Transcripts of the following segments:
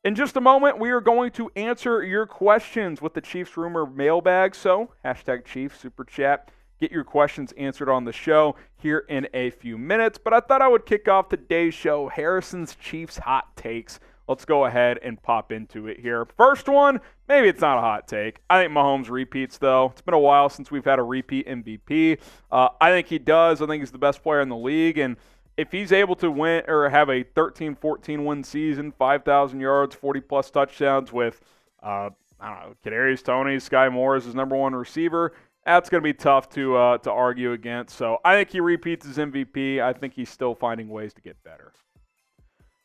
In just a moment, we are going to answer your questions with the Chiefs Rumor Mailbag. So, hashtag Chiefs Super Chat. Get your questions answered on the show here in a few minutes. But I thought I would kick off today's show, Harrison's Chiefs Hot Takes. Let's go ahead and pop into it here. First one, maybe it's not a hot take. I think Mahomes repeats, though. It's been a while since we've had a repeat MVP. I think he does. I think he's the best player in the league. And if he's able to win or have a 13-14 win season, 5,000 yards, 40-plus touchdowns with, I don't know, Kadarius Toney, Skyy Moore as his number one receiver, that's going to be tough to argue against. So I think he repeats his MVP. I think he's still finding ways to get better.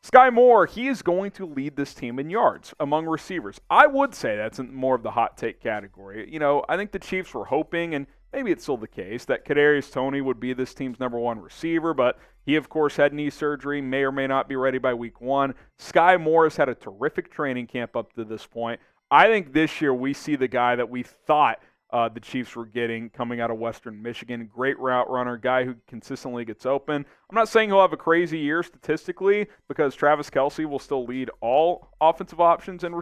Skyy Moore, he is going to lead this team in yards among receivers. I would say that's more of the hot take category. You know, I think the Chiefs were hoping, and maybe it's still the case, that Kadarius Toney would be this team's number one receiver, but he, of course, had knee surgery, may or may not be ready by week one. Skyy Moore has had a terrific training camp up to this point. I think this year we see the guy that we thought the Chiefs were getting coming out of Western Michigan. Great route runner, guy who consistently gets open. I'm not saying he'll have a crazy year statistically because Travis Kelce will still lead all offensive options and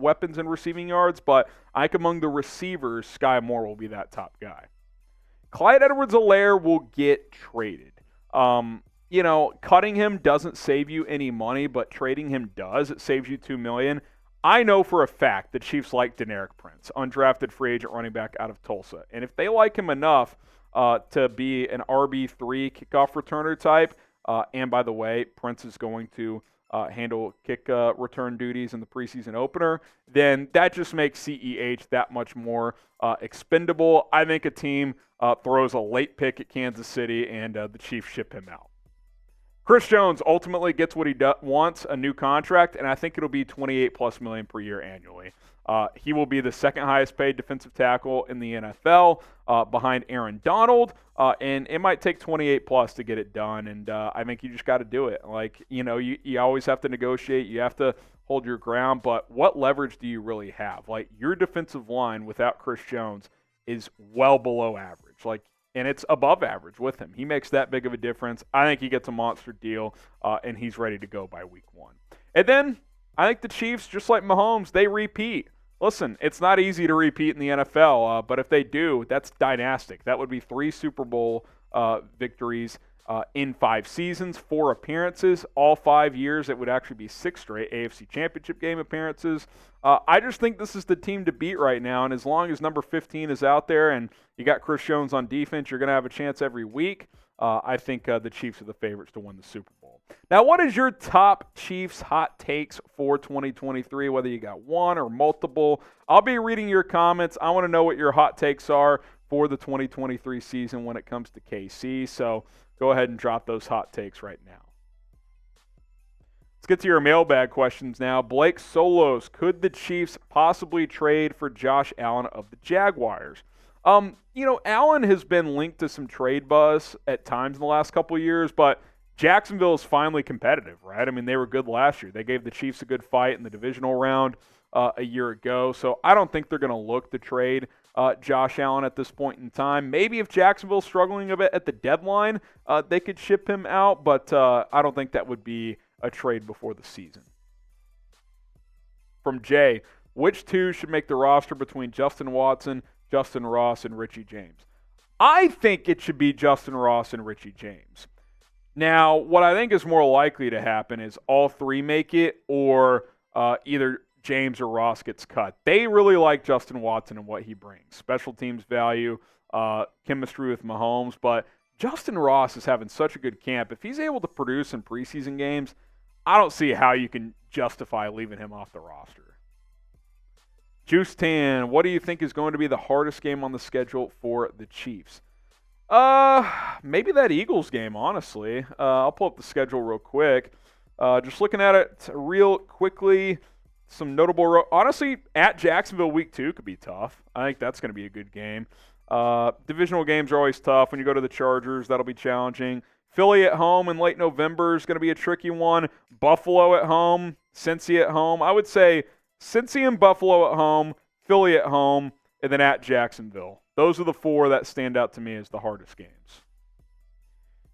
weapons and receiving yards, but I think among the receivers, Skyy Moore will be that top guy. Clyde Edwards-Helaire will get traded. You know, cutting him doesn't save you any money, but trading him does. It saves you $2 million. I know for a fact the Chiefs like Deneric Prince, undrafted free agent running back out of Tulsa. And if they like him enough to be an RB3 kickoff returner type, and by the way, Prince is going to handle kick return duties in the preseason opener, then that just makes CEH that much more expendable. I think a team throws a late pick at Kansas City and the Chiefs ship him out. Chris Jones ultimately gets what he wants, a new contract, and I think it'll be $28+ million per year annually. He will be the second highest paid defensive tackle in the NFL behind Aaron Donald, and it might take 28+ to get it done, and I think you just got to do it. Like, you know, you always have to negotiate. You have to hold your ground, but what leverage do you really have? Like, your defensive line without Chris Jones is well below average. Like, and it's above average with him. He makes that big of a difference. I think he gets a monster deal, and he's ready to go by week one. And then I think the Chiefs, just like Mahomes, they repeat. Listen, it's not easy to repeat in the NFL, but if they do, that's dynastic. That would be 3 Super Bowl victories in 5 seasons, 4 appearances. All 5 years, it would actually be 6 straight AFC Championship game appearances. I just think this is the team to beat right now, and as long as number 15 is out there and you got Chris Jones on defense, you're going to have a chance every week. I think the Chiefs are the favorites to win the Super Bowl. Now, what is your top Chiefs hot takes for 2023, whether you got one or multiple? I'll be reading your comments. I want to know what your hot takes are for the 2023 season when it comes to KC, so go ahead and drop those hot takes right now. Let's get to your mailbag questions now. Blake Solos, could the Chiefs possibly trade for Josh Allen of the Jaguars? You know, Allen has been linked to some trade buzz at times in the last couple of years, but Jacksonville is finally competitive, right? I mean, they were good last year. They gave the Chiefs a good fight in the divisional round a year ago, so I don't think they're going to look to trade Josh Allen at this point in time. Maybe if Jacksonville's struggling a bit at the deadline, they could ship him out, but I don't think that would be a trade before the season. From Jay, which two should make the roster between Justin Watson, Justyn Ross, and Richie James? I think it should be Justyn Ross and Richie James. Now, what I think is more likely to happen is all three make it, or either James or Ross gets cut. They really like Justyn Watson and what he brings. Special teams value, chemistry with Mahomes, but Justyn Ross is having such a good camp. If he's able to produce in preseason games, I don't see how you can justify leaving him off the roster. Juice Tan, what do you think is going to be the hardest game on the schedule for the Chiefs? Maybe that Eagles game, honestly. I'll pull up the schedule real quick. Just looking at it real quickly, some notable honestly, at Jacksonville week 2 could be tough. I think that's going to be a good game. Divisional games are always tough. When you go to the Chargers, that'll be challenging. Philly at home in late November is going to be a tricky one. Buffalo at home, Cincy at home. I would say Cincy and Buffalo at home, Philly at home, and then at Jacksonville. Those are the 4 that stand out to me as the hardest games.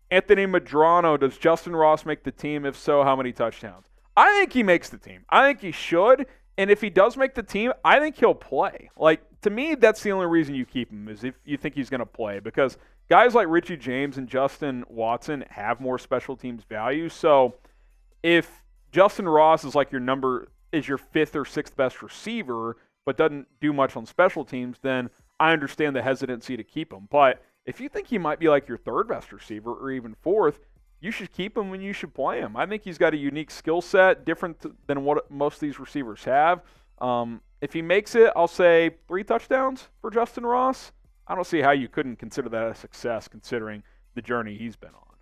Anthony Madrano, does Justyn Ross make the team? If so, how many touchdowns? I think he makes the team. I think he should. And if he does make the team, I think he'll play. Like, to me, that's the only reason you keep him, is if you think he's going to play. Because guys like Richie James and Justin Watson have more special teams value. So if Justyn Ross is like your fifth or sixth best receiver, but doesn't do much on special teams, then I understand the hesitancy to keep him. But if you think he might be like your third best receiver or even fourth, you should keep him and you should play him. I think he's got a unique skill set, different than what most of these receivers have. If he makes it, I'll say 3 touchdowns for Justyn Ross. I don't see how you couldn't consider that a success considering the journey he's been on.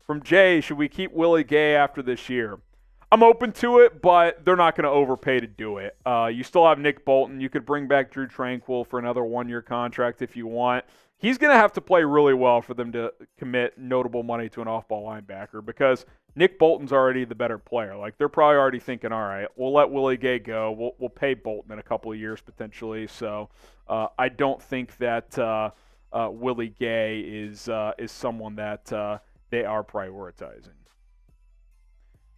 From Jay, should we keep Willie Gay after this year? I'm open to it, but they're not going to overpay to do it. You still have Nick Bolton. You could bring back Drew Tranquill for another 1-year contract if you want. He's going to have to play really well for them to commit notable money to an off-ball linebacker because Nick Bolton's already the better player. Like, they're probably already thinking, all right, we'll let Willie Gay go. We'll pay Bolton in a couple of years potentially. So I don't think that Willie Gay is someone that they are prioritizing.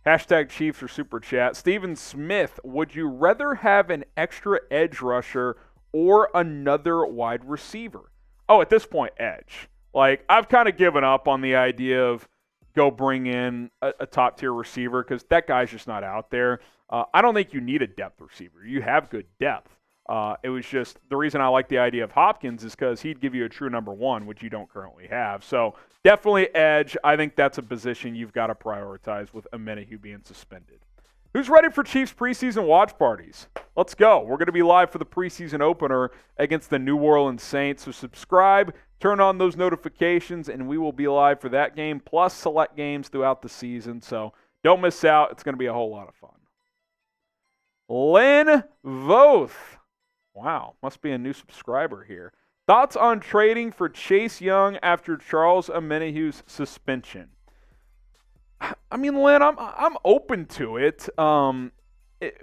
Hashtag Chiefs or Super Chat. Steven Smith, would you rather have an extra edge rusher or another wide receiver? Oh, at this point, edge. Like, I've kind of given up on the idea of go bring in a top-tier receiver because that guy's just not out there. I don't think you need a depth receiver. You have good depth. It was just the reason I like the idea of Hopkins is because he'd give you a true number one, which you don't currently have. So definitely edge. I think that's a position you've got to prioritize with Omenihu being suspended. Who's ready for Chiefs preseason watch parties? Let's go. We're going to be live for the preseason opener against the New Orleans Saints. So subscribe, turn on those notifications, and we will be live for that game, plus select games throughout the season. So don't miss out. It's going to be a whole lot of fun. Lynn Voth. Wow, must be a new subscriber here. Thoughts on trading for Chase Young after Charles Omenihu's suspension? I mean, Lynn, I'm open to it.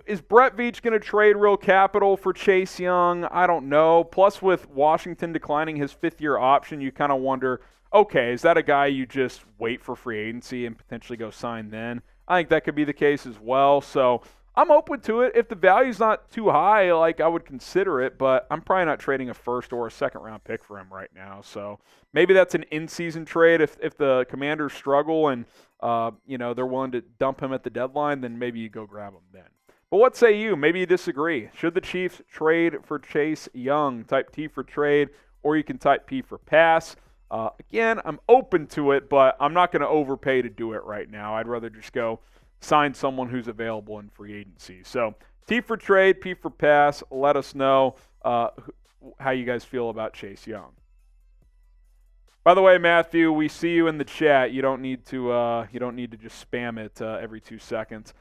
Is Brett Veach going to trade real capital for Chase Young? I don't know. Plus, with Washington declining his fifth-year option, you kind of wonder, okay, is that a guy you just wait for free agency and potentially go sign then? I think that could be the case as well. So I'm open to it. If the value's not too high, like, I would consider it, but I'm probably not trading a first or a second-round pick for him right now. So maybe that's an in-season trade. If the Commanders struggle and they're willing to dump him at the deadline, then maybe you go grab him then. But what say you? Maybe you disagree. Should the Chiefs trade for Chase Young? Type T for trade, or you can type P for pass. Again, I'm open to it, but I'm not going to overpay to do it right now. I'd rather just go sign someone who's available in free agency. So T for trade, P for pass. Let us know how you guys feel about Chase Young. By the way, Matthew, we see you in the chat. You don't need to just spam it every 2 seconds.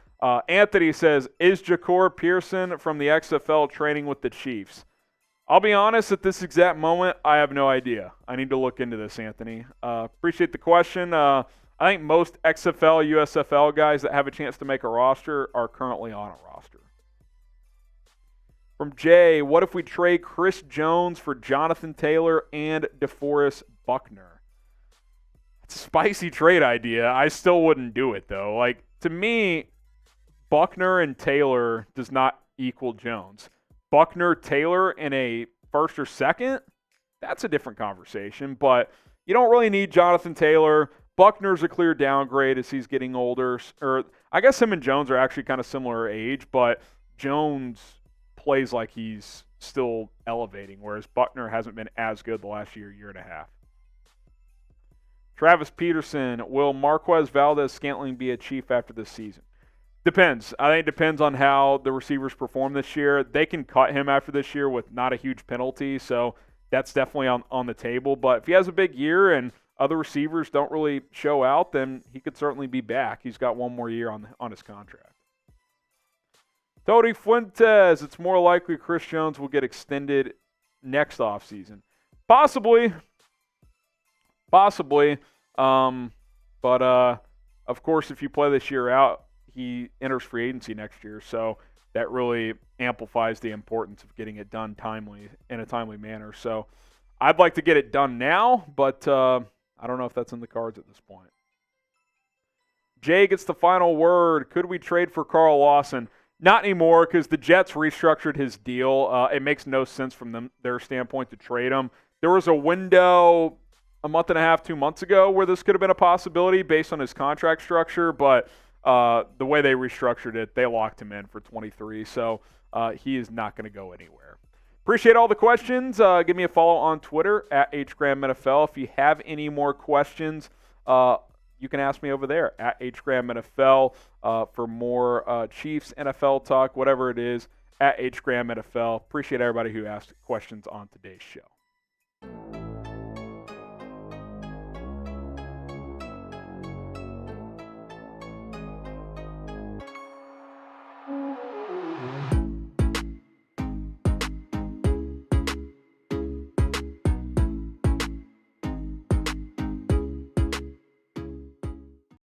Anthony says, is Ja'Cory Pearson from the XFL training with the Chiefs? I'll be honest, at this exact moment, I have no idea. I need to look into this, Anthony. Appreciate the question. I think most XFL, USFL guys that have a chance to make a roster are currently on a roster. From Jay, what if we trade Chris Jones for Jonathan Taylor and DeForest Buckner? It's a spicy trade idea. I still wouldn't do it, though. Like, to me, Buckner and Taylor does not equal Jones. Buckner, Taylor in a first or second, that's a different conversation. But you don't really need Jonathan Taylor. Buckner's a clear downgrade as he's getting older. Or I guess him and Jones are actually kind of similar age, but Jones plays like he's still elevating, whereas Buckner hasn't been as good the last year and a half. Travis Peterson, will Marquez Valdez-Scantling be a Chief after this season? Depends. I think it depends on how the receivers perform this year. They can cut him after this year with not a huge penalty, so that's definitely on the table. But if he has a big year and other receivers don't really show out, then he could certainly be back. He's got one more year on his contract. Tony Fuentes, it's more likely Chris Jones will get extended next offseason. Possibly. But of course, if you play this year out, he enters free agency next year, so that really amplifies the importance of getting it done in a timely manner. So I'd like to get it done now, but I don't know if that's in the cards at this point. Jay gets the final word. Could we trade for Carl Lawson? Not anymore, because the Jets restructured his deal. It makes no sense from their standpoint to trade him. There was a window a month and a half, 2 months ago where this could have been a possibility based on his contract structure, but the way they restructured it, they locked him in for 23, so he is not going to go anywhere. Appreciate all the questions. Give me a follow on Twitter at HGramNFL. If you have any more questions, you can ask me over there at HGramNFL for more Chiefs, NFL talk, whatever it is, at HGramNFL. Appreciate everybody who asked questions on today's show.